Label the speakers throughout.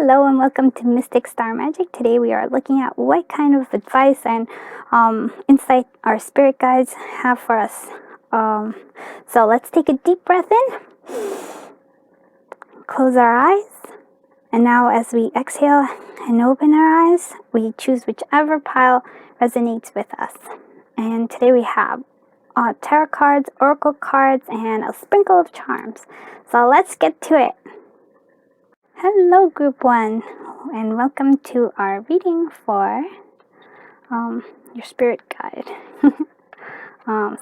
Speaker 1: Hello and welcome to Mystic Star Magic. Today we are looking at what kind of advice and insight our spirit guides have for us. So let's take a deep breath in, close our eyes, and now as we exhale and open our eyes, we choose whichever pile resonates with us. And today we have tarot cards, oracle cards, and a sprinkle of charms. So let's get to it. Hello Group 1 and welcome to our reading for your spirit guide.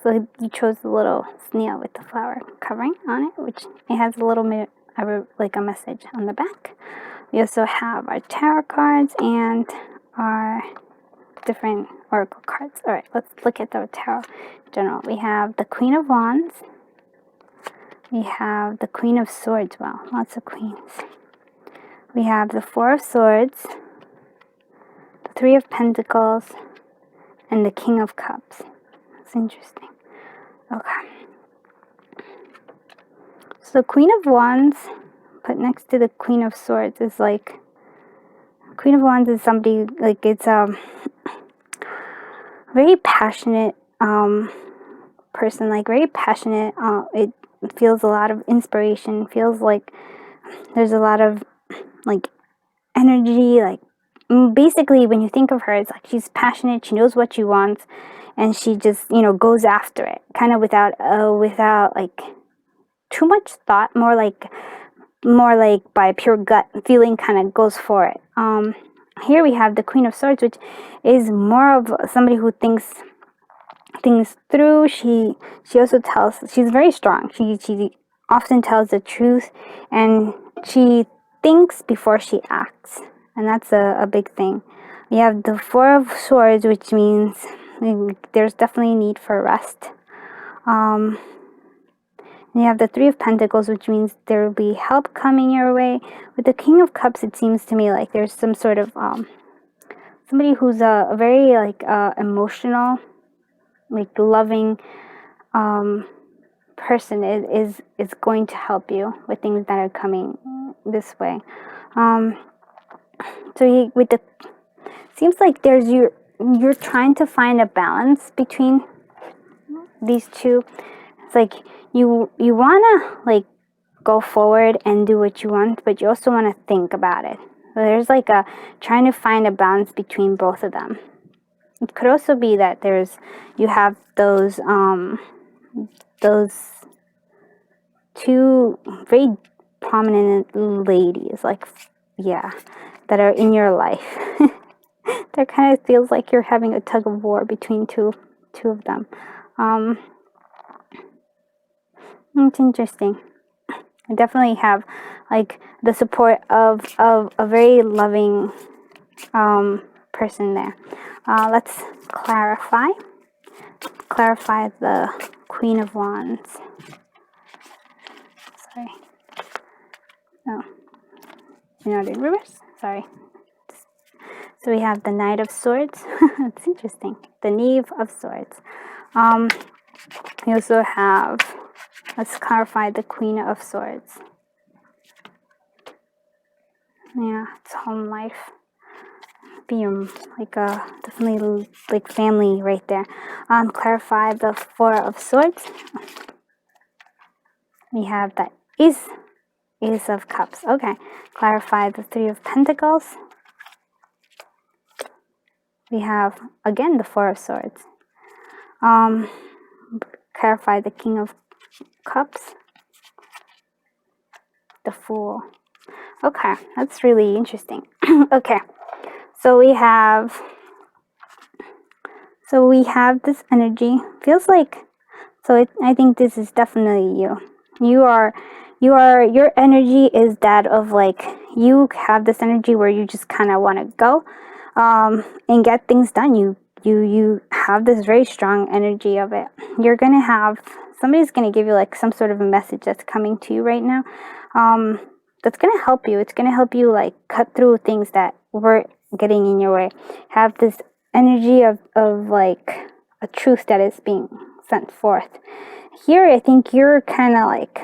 Speaker 1: So you chose the little snail with the flower covering on it, which it has a little bit like a message on the back. We also have our tarot cards and our different oracle cards. Alright, let's look at the tarot in general. We have the Queen of Wands. We have the Queen of Swords. Wow, lots of queens. We have the Four of Swords, the Three of Pentacles, and the King of Cups. That's interesting. Okay. So the Queen of Wands, put next to the Queen of Swords, is like, Queen of Wands is somebody, like, it's a very passionate person, like very passionate. It feels a lot of inspiration, feels like there's a lot of like energy, like basically when you think of her, it's like she's passionate, she knows what she wants, and she just, goes after it, kind of without like too much thought, more like by pure gut feeling, kind of goes for it. Here we have the Queen of Swords, which is more of somebody who thinks things through. She also tells, she's very strong, she often tells the truth, and she thinks before she acts, and that's a big thing. We have the Four of Swords, which means there's definitely a need for rest. And you have the Three of Pentacles, which means there will be help coming your way. With the King of Cups, it seems to me like there's some sort of somebody who's a very emotional, like loving person is going to help you with things that are coming this way. So with the, seems like you're trying to find a balance between these two. It's like you wanna like go forward and do what you want, but you also want to think about it. So there's like a trying to find a balance between both of them. It could also be that you have those two very prominent ladies, like, yeah, that are in your life. That kind of feels like you're having a tug of war between two of them. It's interesting. I definitely have like the support of a very loving person there. Let's clarify the Queen of Wands. Sorry. No. Not in reverse. Sorry. So we have the Knight of Swords. It's interesting. The Knave of Swords. We also have, let's clarify the Queen of Swords. Yeah, it's home life. Be like definitely like family right there. Clarify the Four of Swords. We have the Ace of Cups. Okay. Clarify the Three of Pentacles. We have again the Four of Swords. Clarify the King of Cups. The Fool. Okay, that's really interesting. Okay, so we have this energy. Feels like, I think this is definitely you. Your energy is that of like, you have this energy where you just kind of want to go and get things done. You have this very strong energy of it. You're gonna have, somebody's gonna give you like some sort of a message that's coming to you right now. That's gonna help you. It's gonna help you like cut through things that were getting in your way. Have this energy of like a truth that is being sent forth. Here, I think you're kind of like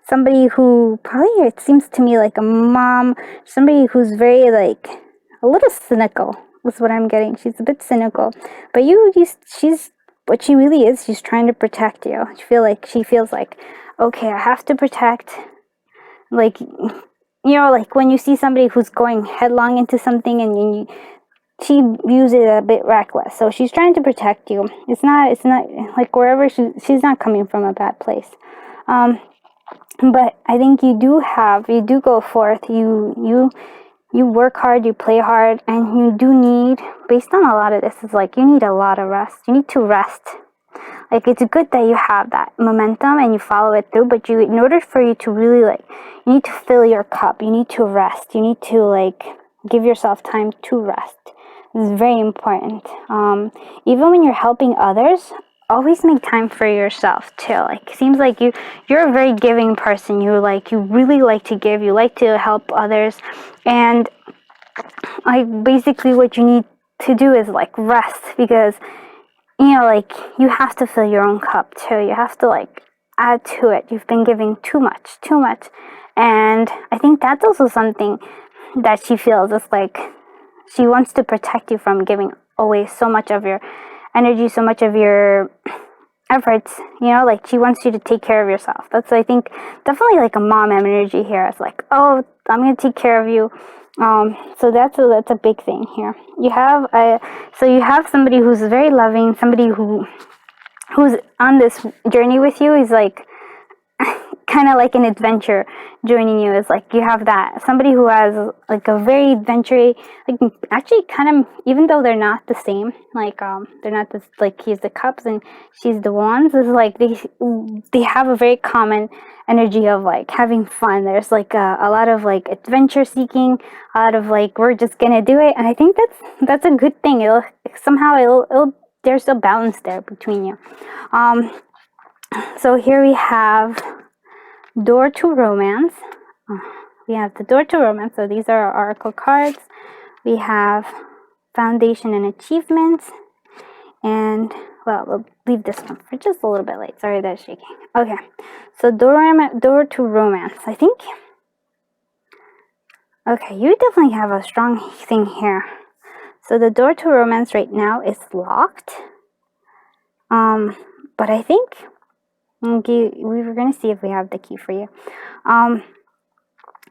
Speaker 1: somebody who probably, it seems to me like a mom, somebody who's very like a little cynical is what I'm getting. She's a bit cynical, but she's what she really is. She's trying to protect you. She feels like, okay, I have to protect, like, like when you see somebody who's going headlong into something and she views it a bit reckless. So she's trying to protect you. It's not like wherever she's not coming from a bad place. But I think you do go forth, you work hard, you play hard, and you do need, based on a lot of this, is like you need a lot of rest. You need to rest. Like, it's good that you have that momentum and you follow it through, but in order for you to really, like, you need to fill your cup. You need to rest. You need to, like, give yourself time to rest. This is very important. Even when you're helping others, always make time for yourself too. Like, it seems like you're a very giving person. You really like to give. You like to help others, and like basically what you need to do is like rest, because like you have to fill your own cup too. You have to like add to it. You've been giving too much, and I think that's also something that she feels. It's like she wants to protect you from giving away so much of your energy, so much of your efforts, like she wants you to take care of yourself. That's, I think, definitely like a mom energy here. It's like, oh, I'm going to take care of you. So that's a big thing here. You have somebody who's very loving, somebody who's on this journey with you. Is like kind of like an adventure joining you. Is like you have that somebody who has like a very adventure, like actually kind of, even though they're not the same, like they're not this, like he's the cups and she's the wands, is like they have a very common energy of like having fun. There's like a lot of like adventure seeking, a lot of like we're just gonna do it, and I think that's a good thing. It'll there's a balance there between you. So here we have Door to Romance. We have the Door to Romance. So these are our oracle cards. We have Foundation and Achievements. And, well, we'll leave this one for just a little bit late. Sorry, that's shaking. Okay. So Door to Romance. I think. Okay, you definitely have a strong thing here. So the Door to Romance right now is locked. But I think we were gonna see if we have the key for you.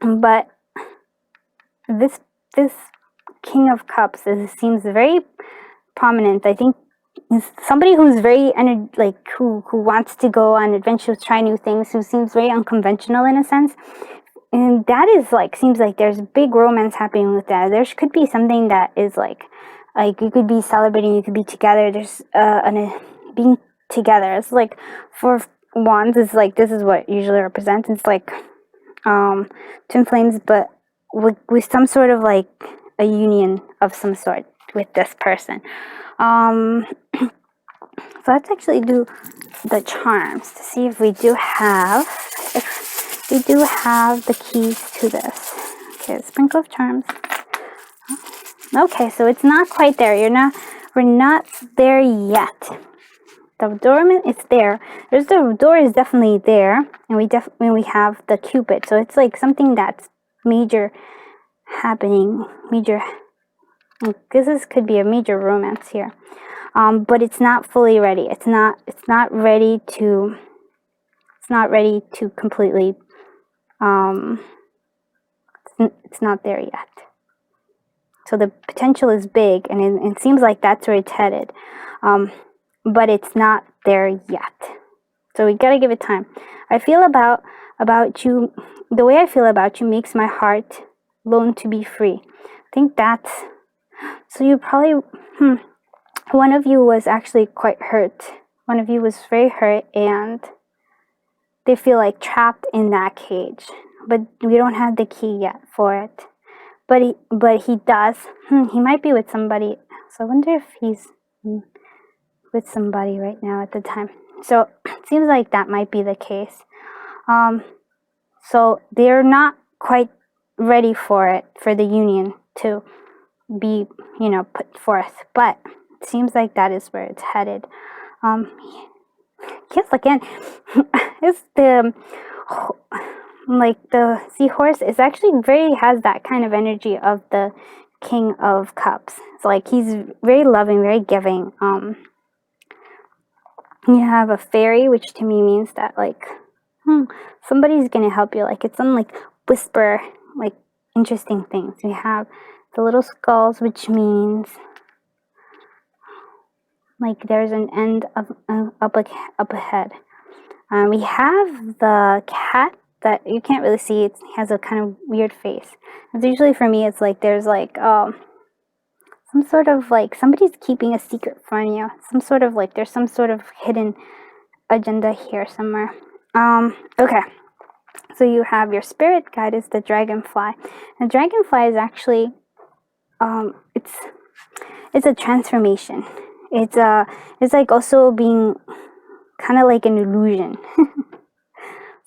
Speaker 1: But this King of Cups seems very prominent. I think is somebody who's very who wants to go on adventures, try new things, who seems very unconventional in a sense. And that is like, seems like there's big romance happening with that. There could be something that is like you could be celebrating, you could be together. There's being together. It's like for wands, it's like this is what usually represents. It's like twin flames, but with some sort of like a union of some sort with this person. So let's actually do the charms to see if we do have the keys to this. Okay, sprinkle of charms. Okay, so it's not quite there. We're not there yet. The door is there. The door is definitely there, and we have the Cupid. So it's like something that's major happening. This could be a major romance here, but it's not fully ready. It's not ready to completely. It's not there yet. So the potential is big, and it seems like that's where it's headed. But it's not there yet. So we gotta give it time. I feel about you, the way I feel about you makes my heart long to be free. I think that's, so you probably, one of you was actually quite hurt. One of you was very hurt, and they feel like trapped in that cage. But we don't have the key yet for it. But he does. He might be with somebody. So I wonder if he's with somebody right now at the time. So it seems like that might be the case. So they're not quite ready for the union to be, put forth. But it seems like that is where it's headed. Yes, again, it's the like the seahorse is actually has that kind of energy of the King of Cups. So like he's very loving, very giving. You have a fairy, which to me means that like somebody's gonna help you. Like it's some like whisper like interesting things. We have the little skulls, which means like there's an end up ahead. We have the cat that you can't really see. It has a kind of weird face. It's usually for me, it's like there's like some sort of like somebody's keeping a secret from you. Some sort of like there's some sort of hidden agenda here somewhere. Okay. So you have your spirit guide is the dragonfly. The dragonfly is actually it's a transformation. It's like also being kind of like an illusion.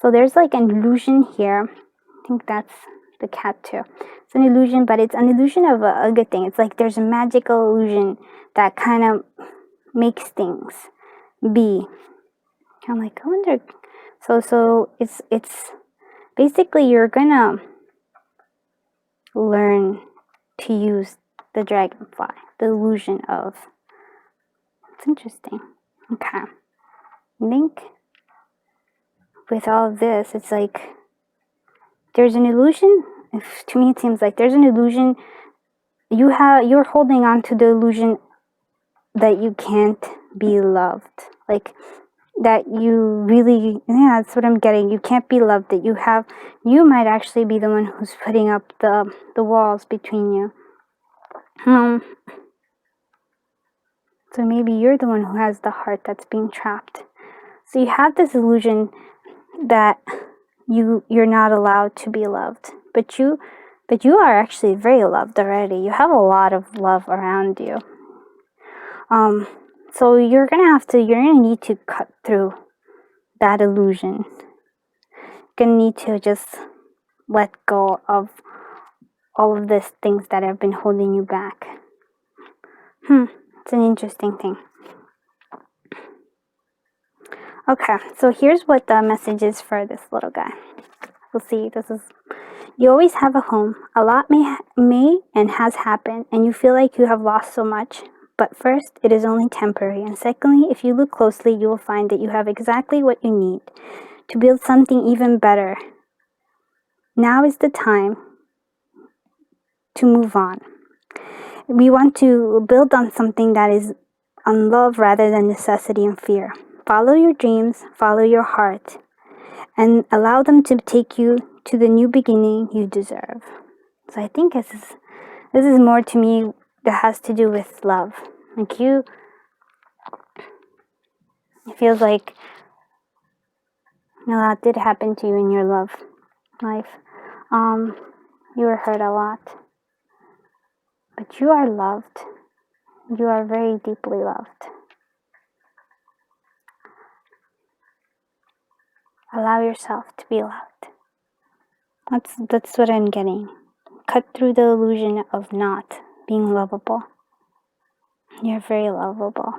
Speaker 1: So there's like an illusion here. I think that's the cat too. It's an illusion, but it's an illusion of a good thing. It's like there's a magical illusion that kind of makes things be. I'm like, I wonder. So it's basically you're gonna learn to use the dragonfly, the illusion of. It's interesting. Okay. I think with all of this, it's like there's an illusion. To me, it seems like there's an illusion. You're holding on to the illusion that you can't be loved. Like that you really, yeah, that's what I'm getting. You can't be loved. That you might actually be the one who's putting up the walls between you. So maybe you're the one who has the heart that's being trapped. So you have this illusion that you're not allowed to be loved, but you are actually very loved already. You have a lot of love around you. So you're gonna need to cut through that illusion. You're gonna need to just let go of all of these things that have been holding you back. It's an interesting thing. Okay, so here's what the message is for this little guy. We'll see. You always have a home. A lot may and has happened, and you feel like you have lost so much. But first, it is only temporary. And secondly, if you look closely, you will find that you have exactly what you need to build something even better. Now is the time to move on. We want to build on something that is on love rather than necessity and fear. Follow your dreams, follow your heart, and allow them to take you to the new beginning you deserve. So I think this is more to me that has to do with love. Like it feels like a lot did happen to you in your love life. You were hurt a lot, but you are loved. You are very deeply loved. Allow yourself to be loved. That's what I'm getting. Cut through the illusion of not being lovable. You're very lovable.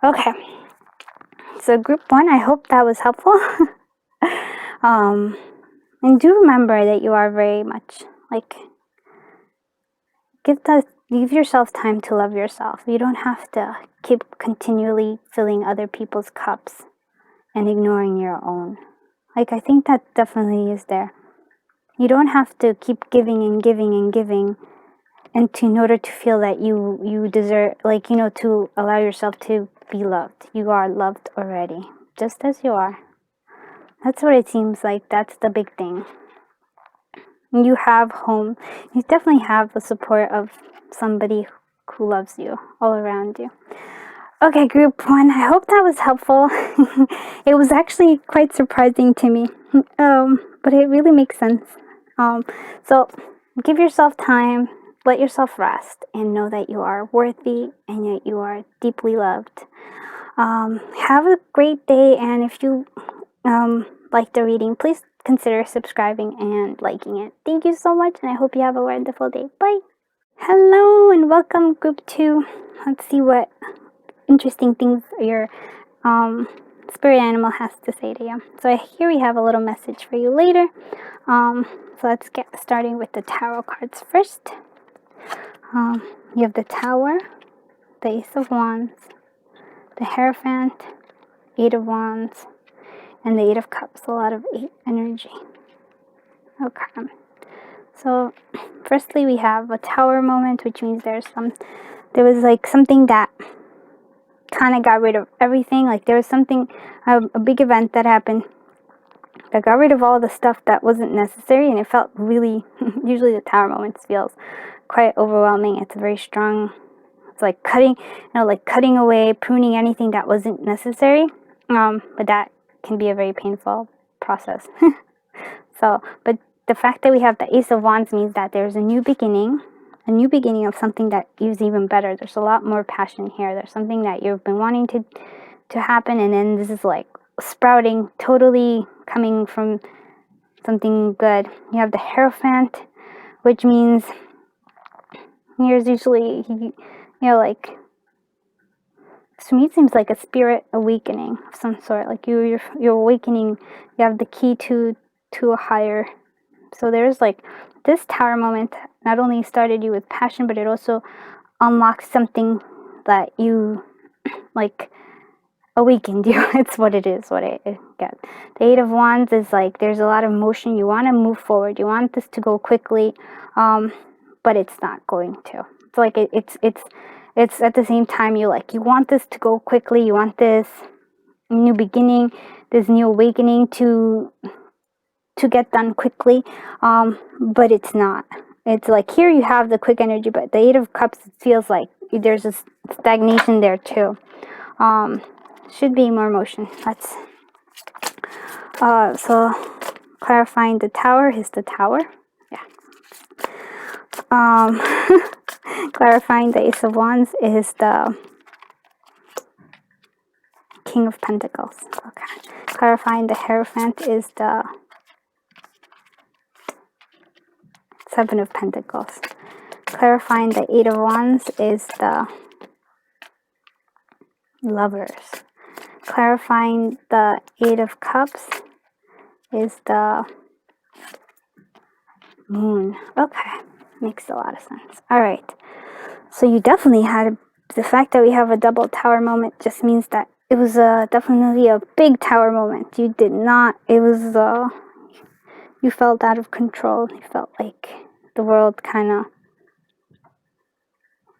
Speaker 1: Okay. So group 1, I hope that was helpful. And do remember that you are very much like give yourself time to love yourself. You don't have to keep continually filling other people's cups and ignoring your own. Like I think that definitely is there. You don't have to keep giving and giving and giving and in order to feel that you deserve, like, to allow yourself to be loved. You are loved already, just as you are. That's what it seems like. That's the big thing. You have home. You definitely have the support of somebody who loves you all around you. Okay, group 1, I hope that was helpful. It was actually quite surprising to me, but it really makes sense. So give yourself time, let yourself rest, and know that you are worthy and that you are deeply loved. Have a great day, and if you like the reading, please consider subscribing and liking it. Thank you so much, and I hope you have a wonderful day. Bye! Hello, and welcome, group 2. Let's see what interesting things you're spirit animal has to say to you. So here we have a little message for you later. So let's get starting with the tarot cards first. You have the Tower, the Ace of Wands, the Hierophant, Eight of Wands, and the Eight of Cups. A lot of 8 energy. Okay. So firstly we have a Tower moment, which means there was like something that kind of got rid of everything. Like there was something, a big event that happened that got rid of all the stuff that wasn't necessary, and it felt really, usually the Tower moments feels quite overwhelming. It's very strong. It's like cutting away, pruning anything that wasn't necessary. But that can be a very painful process. But the fact that we have the Ace of Wands means that there's a new beginning of something that is even better. There's a lot more passion here. There's something that you've been wanting to happen, and then this is like sprouting, totally coming from something good. You have the Hierophant, which means here's usually, like, to me it seems like a spirit awakening of some sort. Like you're awakening. You have the key to a higher. So there's like this Tower moment not only started you with passion, but it also unlocks something that you like awakened you. It's what it is, what I get. The Eight of Wands is like there's a lot of motion. You want to move forward. You want this to go quickly, but it's not going to. It's like it's at the same time you want this to go quickly. You want this new beginning, this new awakening to get done quickly, but it's not. It's like here you have the quick energy, but the Eight of Cups, it feels like there's a stagnation there too. Should be more motion. Let's so clarifying the Tower is the Tower. Yeah. Clarifying the Ace of Wands is the King of Pentacles. Okay. Clarifying the Hierophant is the Seven of Pentacles. Clarifying the Eight of Wands is the Lovers. Clarifying the Eight of Cups is the Moon. Okay, makes a lot of sense. All right, so you definitely had the fact that we have a double Tower moment just means that it was definitely a big Tower moment. You did not. It was you felt out of control. You felt like the world kind of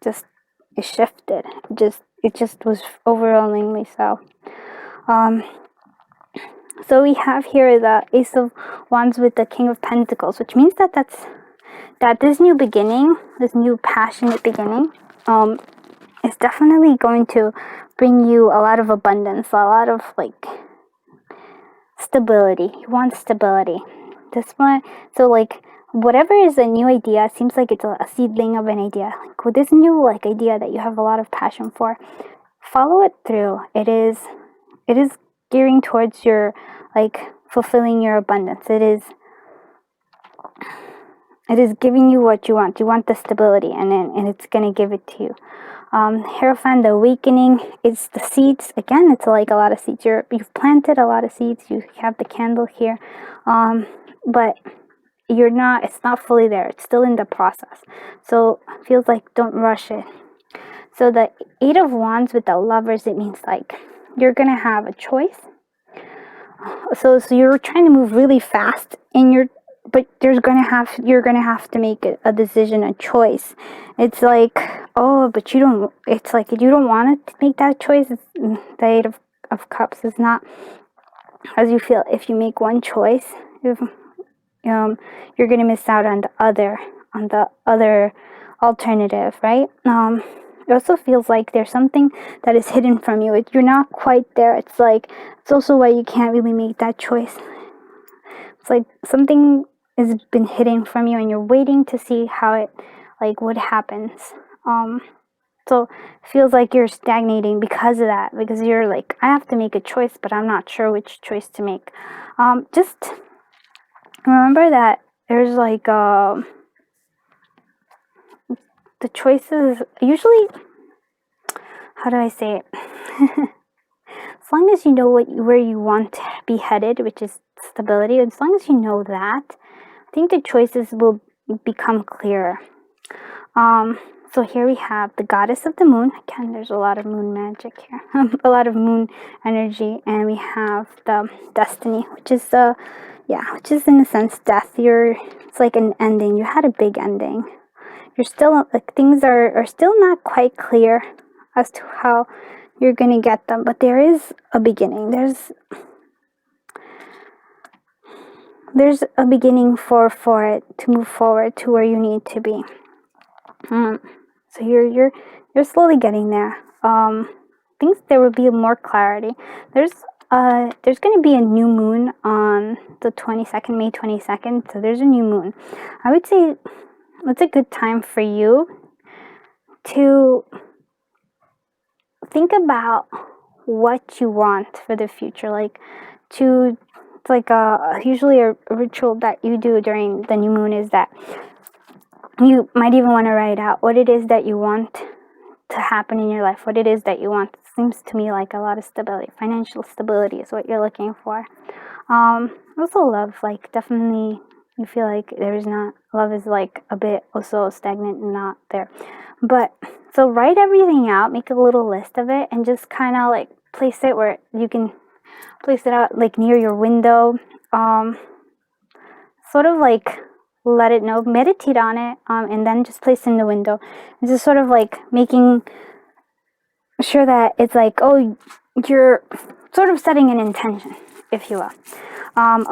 Speaker 1: just it shifted. It just was overwhelmingly so. So we have here the Ace of Wands with the King of Pentacles, which means that this new beginning, this new passionate beginning, is definitely going to bring you a lot of abundance, a lot of like stability. You want stability. This one, so like whatever is a new idea, it seems like it's a seedling of an idea. Like with this new idea that you have a lot of passion for, follow it through. It is gearing towards your fulfilling your abundance. It is giving you what you want. You want the stability, and it's gonna give it to you. Hierophant, the awakening, it's the seeds. Again, it's like a lot of seeds. You've planted a lot of seeds. You have the candle here, but it's not fully there. It's still in the process. So it feels like don't rush it. So the Eight of Wands with the Lovers, it means like you're gonna have a choice. So you're trying to move really fast, but you're gonna have to make a decision, a choice. It's like, but you don't. It's like you don't want to make that choice. The Eight of Cups is not as you feel. If you make one choice, you're gonna miss out on the other alternative, right? It also feels like there's something that is hidden from you. You're not quite there. It's also why you can't really make that choice. It's like something has been hidden from you, and you're waiting to see how it, what happens. So it feels like you're stagnating because of that. Because you're like, I have to make a choice, but I'm not sure which choice to make. Just remember that there's the choices usually, how do I say it? as long as you know where you want to be headed, which is stability, as long as you know that, I think the choices will become clearer. So here we have the goddess of the moon. Again, there's a lot of moon magic here, a lot of moon energy, and we have the destiny, which is which is in a sense death. It's like an ending. You had a big ending. You're still like things are still not quite clear as to how you're gonna get them, but there is a beginning. There's a beginning for it to move forward to where you need to be. So you're slowly getting there. I think there will be more clarity. There's going to be a new moon on the 22nd, May 22nd. So there's a new moon. I would say it's a good time for you to think about what you want for the future. Usually a ritual that you do during the new moon is that you might even want to write out what it is that you want to happen in your life, what it is that you want. It seems to me like a lot of stability. Financial stability is what you're looking for. Also love, like definitely you feel like love is like a bit also stagnant and not there. But so write everything out, make a little list of it, and just kind of like place it where you can place it out, like near your window. Sort of like let it know, meditate on it, and then just place it in the window. It's just sort of like making sure that it's like, oh, you're sort of setting an intention, if you will.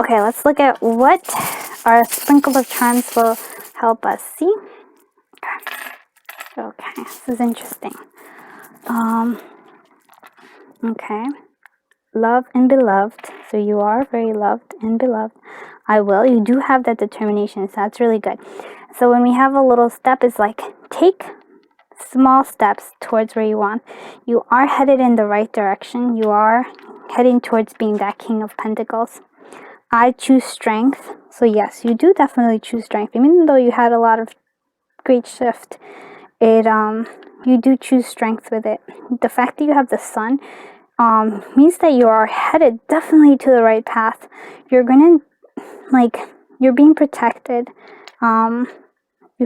Speaker 1: Okay, let's look at what our sprinkle of charms will help us see. Okay, this is interesting. Okay, love and beloved. So you are very loved and beloved. You do have that determination, so that's really good. So when we have a little step, it's like take small steps towards where you want. You are headed in the right direction. You are heading towards being that King of Pentacles. I choose strength. So yes, you do definitely choose strength. Even though you had a lot of great shift, you do choose strength with it. The fact that you have the sun means that you are headed definitely to the right path. You're being protected. You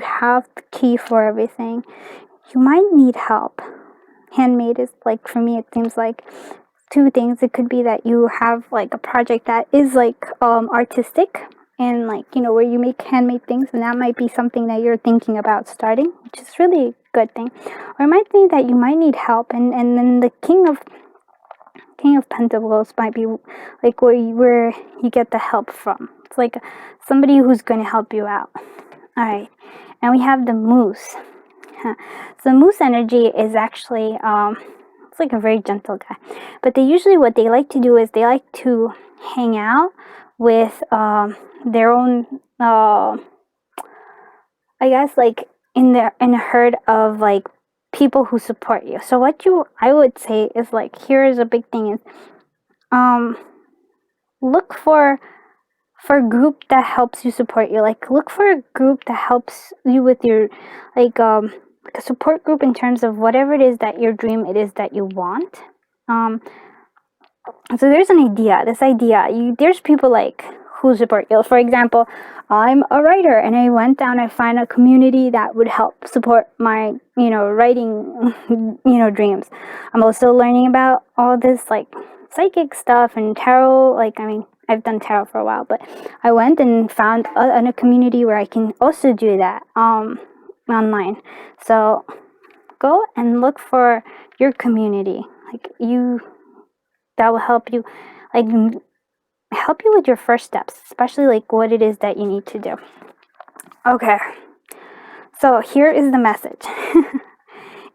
Speaker 1: have the key for everything. You might need help. Handmade is like, for me, it seems like two things. It could be that you have like a project that is like artistic and like, where you make handmade things, and that might be something that you're thinking about starting, which is really a good thing. Or it might be that you might need help, and then the King of Pentacles might be like where you get the help from. It's like somebody who's going to help you out. All right, and we have the moose. So moose energy is actually it's like a very gentle guy, but what they like to do is they like to hang out with their own I guess like in a herd of like people who support you. So I would say is like, here's a big thing is look for a group that helps you support you. Like look for a group that helps you with your like a support group in terms of whatever it is that your dream it is that you want. So there's this idea, there's people like who support you. For example, I'm a writer and I went down, I find a community that would help support my, writing, dreams. I'm also learning about all this like psychic stuff and tarot. I've done tarot for a while, but I went and found a community where I can also do that online. So go and look for your community, that will help you, with your first steps, especially like what it is that you need to do. Okay, so here is the message.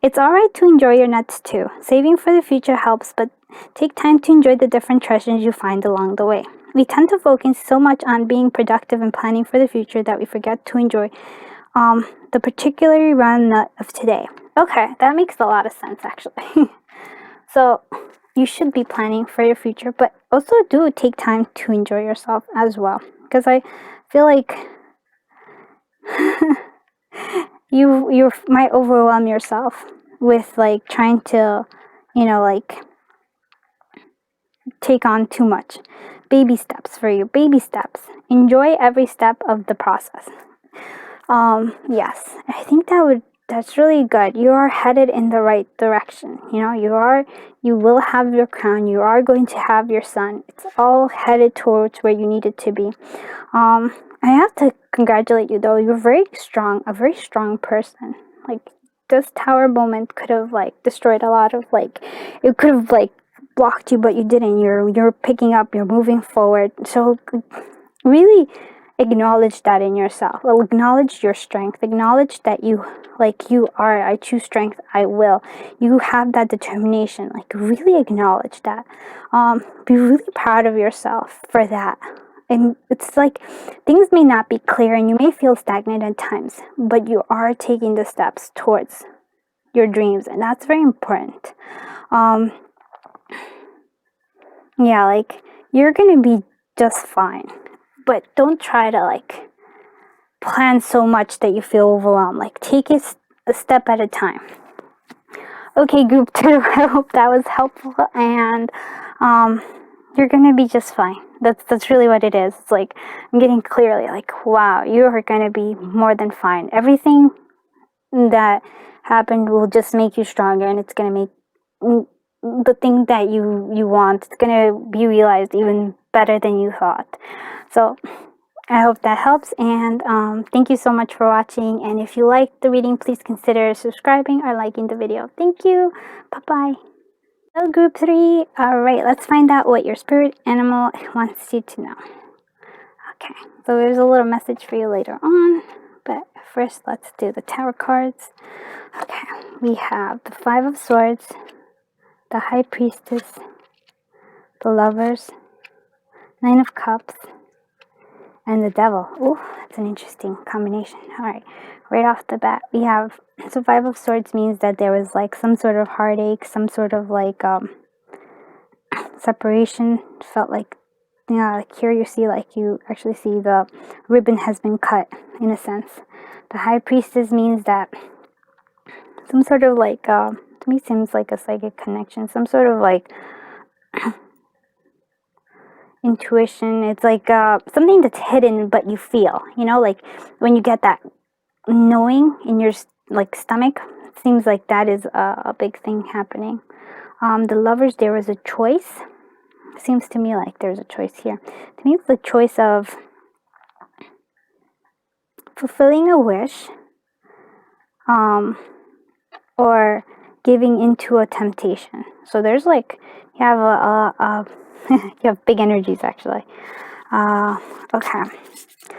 Speaker 1: It's alright to enjoy your nuts too. Saving for the future helps, but take time to enjoy the different treasures you find along the way. We tend to focus so much on being productive and planning for the future that we forget to enjoy the particularly round nut of today. Okay, that makes a lot of sense actually. So you should be planning for your future, but also do take time to enjoy yourself as well. Because I feel like you might overwhelm yourself with like trying to, take on too much. Baby steps for you. Baby steps. Enjoy every step of the process. Yes, I think that's really good. You are headed in the right direction. You will have your crown. You are going to have your son. It's all headed towards where you need it to be. I have to congratulate you though. You're very strong, a very strong person. Like, this tower moment could have like destroyed a lot of like, it could have like blocked you, but you didn't. You're picking up, you're moving forward. So really acknowledge that in yourself. Well, acknowledge your strength. Acknowledge that you are. I choose strength. I will. You have that determination. Like, really acknowledge that. Be really proud of yourself for that. And it's like things may not be clear and you may feel stagnant at times, but you are taking the steps towards your dreams, and that's very important. Yeah, like, you're gonna be just fine, but don't try to like plan so much that you feel overwhelmed. Like, take it a step at a time. Okay, group 2, I hope that was helpful, and you're gonna be just fine. That's really what it is. It's like, I'm getting clearly like, wow, you are gonna be more than fine. Everything that happened will just make you stronger, and it's gonna make the thing that you want, it's gonna be realized even better than you thought. So I hope that helps, and thank you so much for watching. And if you liked the reading, please consider subscribing or liking the video. Thank you. Bye bye. So group 3, all right, let's find out what your spirit animal wants you to know. Okay, so there's a little message for you later on, but first let's do the tarot cards. Okay, we have the 5 of Swords, the High Priestess, the Lovers, 9 of Cups, and the Devil. Ooh, that's an interesting combination. All right, right off the bat, we have, so 5 of Swords means that there was like some sort of heartache, some sort of like separation. Felt like, like here you see, like you actually see the ribbon has been cut in a sense. The High Priestess means that some sort of like, to me seems like a psychic connection, some sort of like intuition. It's like something that's hidden but you feel, like when you get that knowing in your like stomach. It seems like that is a big thing happening. The Lovers, there was a choice. It seems to me like there's a choice here. To me, it's the choice of fulfilling a wish, or giving into a temptation. So there's like, you have you have big energies actually. Okay,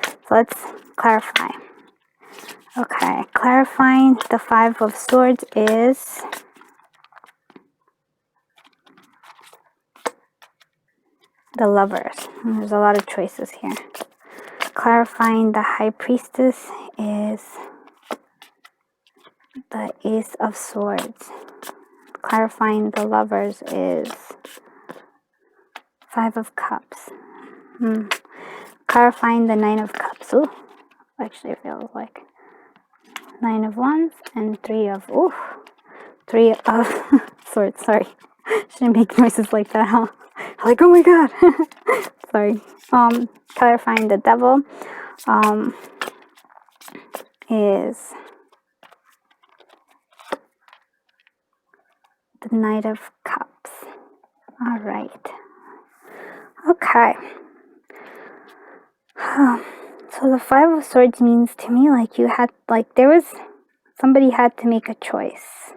Speaker 1: so let's clarify. Okay, clarifying the 5 of Swords is the Lovers. And there's a lot of choices here. Clarifying the High Priestess is the Ace of Swords. Clarifying the Lovers is 5 of Cups. Clarifying the 9 of Cups. Ooh, actually it feels like 9 of Wands and 3 of Swords. Sorry, shouldn't make noises like that, huh? Like, oh my god. Sorry. Clarifying the Devil is the Knight of Cups. All right. Okay. So the 5 of Swords means to me like you had, like, somebody had to make a choice.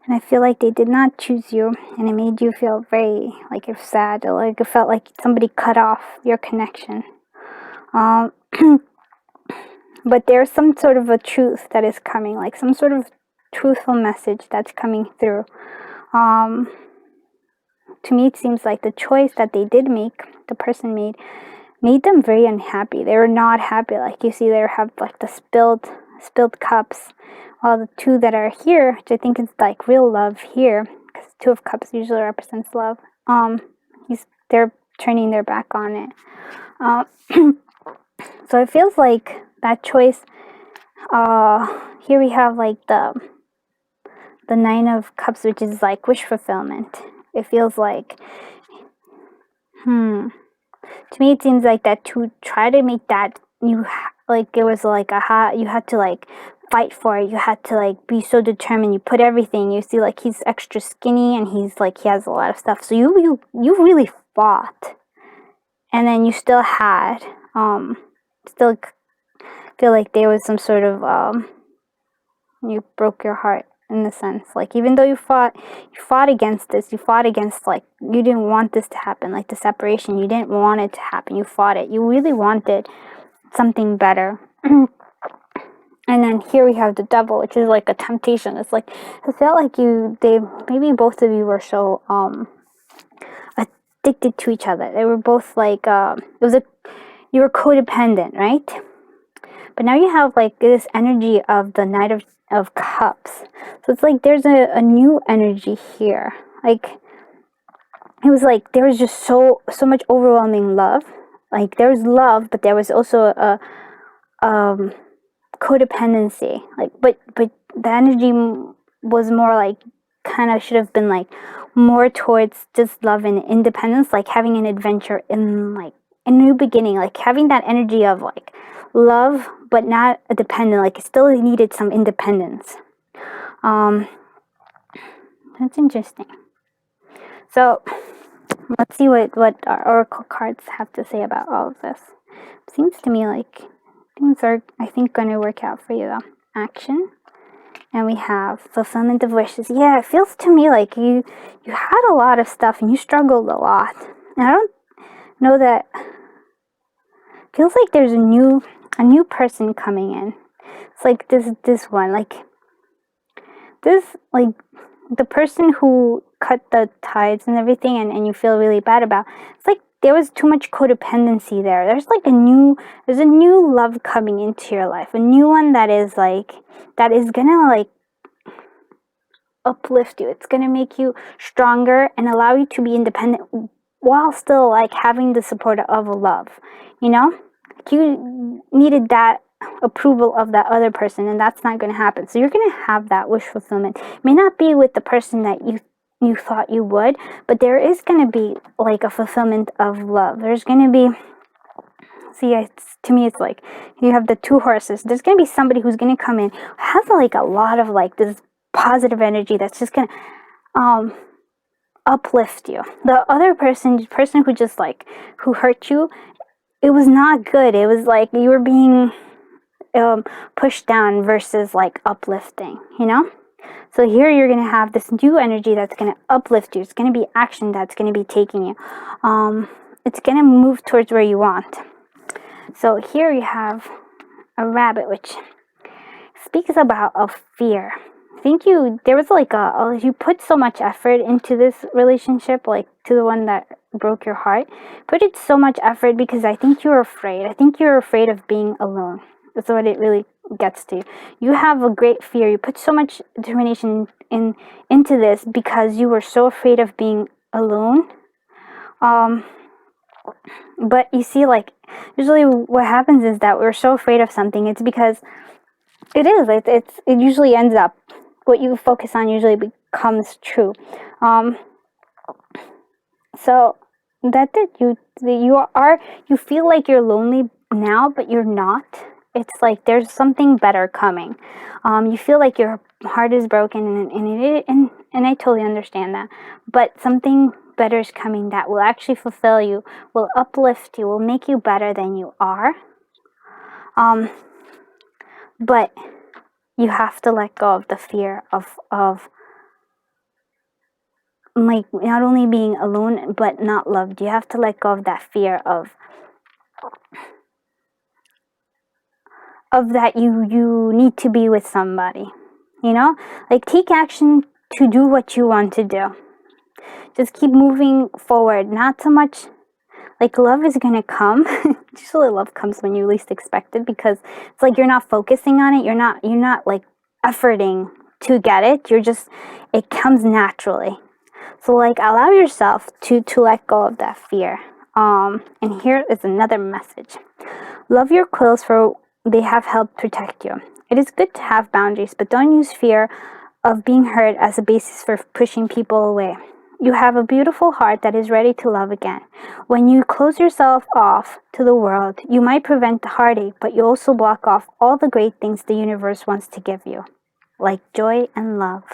Speaker 1: And I feel like they did not choose you, and it made you feel very, like, you're sad, or like it felt like somebody cut off your connection. But there's some sort of a truth that is coming, like some sort of truthful message that's coming through. To me, it seems like the choice that they did make, the person made them very unhappy. They were not happy. Like, you see, they have like the spilled cups. While the 2 that are here, which I think is like real love here, because 2 of Cups usually represents love. They're turning their back on it. So it feels like that choice. Here we have like the 9 of Cups, which is like wish fulfillment. It feels like To me, it seems like that to try to make that like it was like you had to like fight for it. You had to like be so determined. You put everything. You see, like he's extra skinny and he's like he has a lot of stuff. So you really fought, and then you still had still feel like there was some sort of you broke your heart in the sense, like even though you fought against this, you fought against, like, you didn't want this to happen, like the separation, you didn't want it to happen, you fought it, you really wanted something better. And then here we have the devil, which is like a temptation. It's like it felt like maybe both of you were so addicted to each other. They were both like you were codependent, right? But now you have like this energy of the Knight of Cups. So it's like there's a new energy here. Like it was like there was just so much overwhelming love. Like there was love, but there was also a codependency. Like but the energy was more like kind of should have been like more towards just love and independence, like having an adventure in like a new beginning, like having that energy of like love but not a dependent, like it still needed some independence. That's interesting. So let's see what our oracle cards have to say about all of this. Seems to me like things are, I think, going to work out for you though. Action. And we have fulfillment of wishes. Yeah, it feels to me like you had a lot of stuff and you struggled a lot. And I don't know that. Feels like there's a new person coming in. It's like this one, like this, like the person who cut the ties and everything, and you feel really bad about. It's like there was too much codependency there. There's a new love coming into your life, a new one that is gonna like uplift you. It's gonna make you stronger and allow you to be independent while still like having the support of love. You know, you needed that approval of that other person, and that's not going to happen. So you're going to have that wish fulfillment. It may not be with the person that you thought you would, but there is going to be like a fulfillment of love. There's going to be, to me it's like you have the two horses. There's going to be somebody who's going to come in, has like a lot of like this positive energy that's just going to uplift you. The other person who just like who hurt you, it was not good. It was like you were being pushed down versus like uplifting, you know? So here you're going to have this new energy that's going to uplift you. It's going to be action that's going to be taking you. It's going to move towards where you want. So here you have a rabbit, which speaks about a fear. I think there was like you put so much effort into this relationship, like to the one that broke your heart. Put it so much effort because I think you're afraid. I think you're afraid of being alone. That's what it really gets to. You have a great fear. You put so much determination into this because you were so afraid of being alone. But you see, like, usually what happens is that we're so afraid of something. It's because it usually ends up, what you focus on usually becomes true. So that's it. You feel like you're lonely now, but you're not. It's like there's something better coming. You feel like your heart is broken, and I totally understand that. But something better is coming that will actually fulfill you, will uplift you, will make you better than you are. But you have to let go of the fear of like not only being alone but not loved. You have to let go of that fear of that you need to be with somebody, you know? Like take action to do what you want to do. Just keep moving forward. Not so much like love is gonna come. Usually love comes when you least expect it because it's like you're not focusing on it. You're not like efforting to get it. It comes naturally. So like allow yourself to let go of that fear. And here is another message. Love your quills, for they have helped protect you. It is good to have boundaries, but don't use fear of being hurt as a basis for pushing people away. You have a beautiful heart that is ready to love again. When you close yourself off to the world, you might prevent the heartache, but you also block off all the great things the universe wants to give you, like joy and love.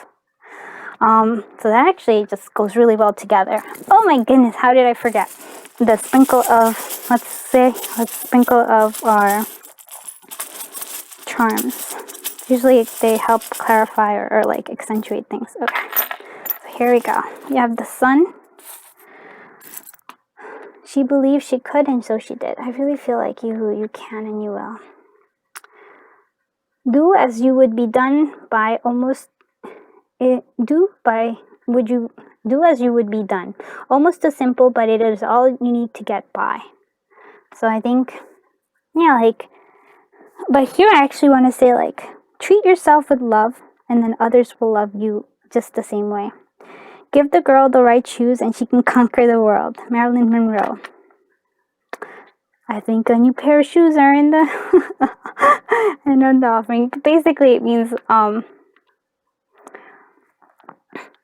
Speaker 1: So that actually just goes really well together. Oh my goodness, how did I forget? The sprinkle of, let's sprinkle of our charms. Usually they help clarify or like accentuate things. Okay, so here we go. You have the sun. She believed she could, and so she did. I really feel like you can and you will. Do as you would be done by almost would you do as you would be done. Almost as simple, but it is all you need to get by. So I think, yeah, like, but here I actually want to say, like, treat yourself with love, and then others will love you just the same way. Give the girl the right shoes, and she can conquer the world. Marilyn Monroe. I think a new pair of shoes are in the and on the offering. Basically, it means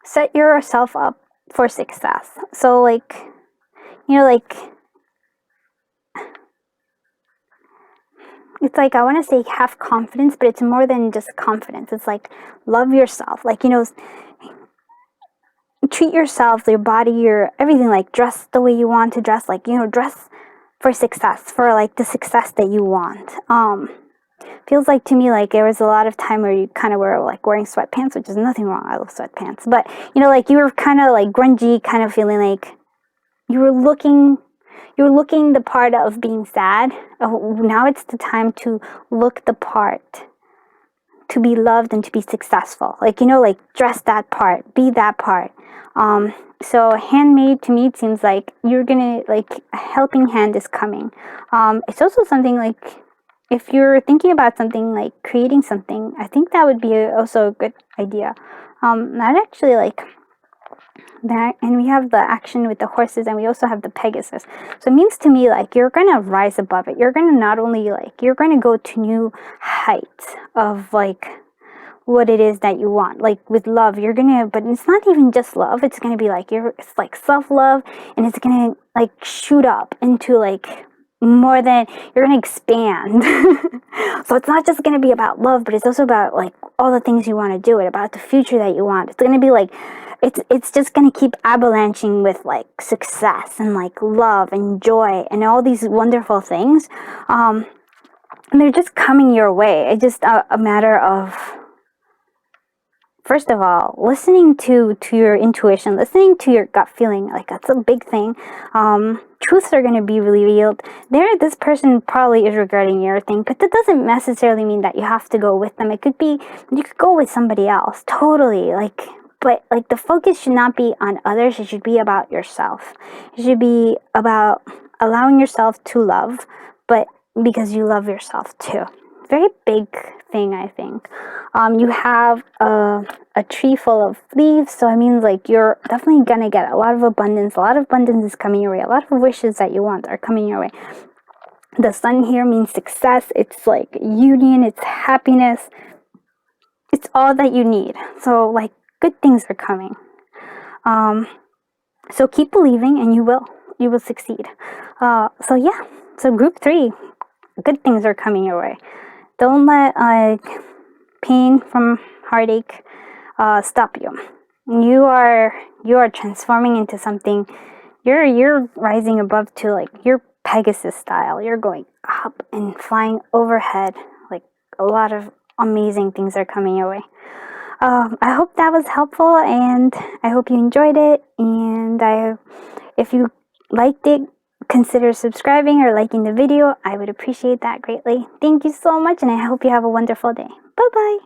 Speaker 1: set yourself up for success. So, like, like, it's like, I want to say have confidence, but it's more than just confidence. It's like, love yourself. Like, treat yourself, your body, your everything, like, dress the way you want to dress. Like, dress for success, for like the success that you want. Feels like to me like there was a lot of time where you kind of were like wearing sweatpants, which is nothing wrong. I love sweatpants, but like you were kind of like grungy, kind of feeling like you were looking the part of being sad. Now it's the time to look the part, to be loved and to be successful. Like, like dress that part, be that part. So handmade, to me, it seems like you're gonna, like, a helping hand is coming. It's also something like, if you're thinking about something like creating something, I think that would be also a good idea. Not actually like that, and we have the action with the horses, and we also have the Pegasus. So it means to me like you're gonna rise above it. You're gonna not only like, you're gonna go to new heights of like what it is that you want. Like with love, you're gonna, but it's not even just love. It's gonna be like it's like self-love, and it's gonna like shoot up into like more than, you're gonna expand. So it's not just gonna be about love, but it's also about like all the things you want to do, about the future that you want. It's gonna be like, it's just gonna keep avalanching with like success and like love and joy and all these wonderful things. And they're just coming your way. It's just a matter of, first of all, listening to your intuition, listening to your gut feeling. Like, that's a big thing. Truths are going to be revealed. This person probably is regretting your thing, but that doesn't necessarily mean that you have to go with them. It could be, you could go with somebody else. Totally. Like, but like the focus should not be on others. It should be about yourself. It should be about allowing yourself to love, but because you love yourself too. Very big thing, I think. You have a tree full of leaves, so I mean, like, you're definitely gonna get a lot of abundance. A lot of abundance is coming your way. A lot of wishes that you want are coming your way. The sun here means success. It's like union. It's happiness. It's all that you need. So like, good things are coming. So keep believing, and you will succeed. So yeah. So group 3, good things are coming your way. Don't let pain from heartache stop you. You are transforming into something. You're rising above to like your Pegasus style. You're going up and flying overhead. Like, a lot of amazing things are coming your way. I hope that was helpful, and I hope you enjoyed it. And if you liked it, consider subscribing or liking the video. I would appreciate that greatly. Thank you so much, and I hope you have a wonderful day. Bye-bye.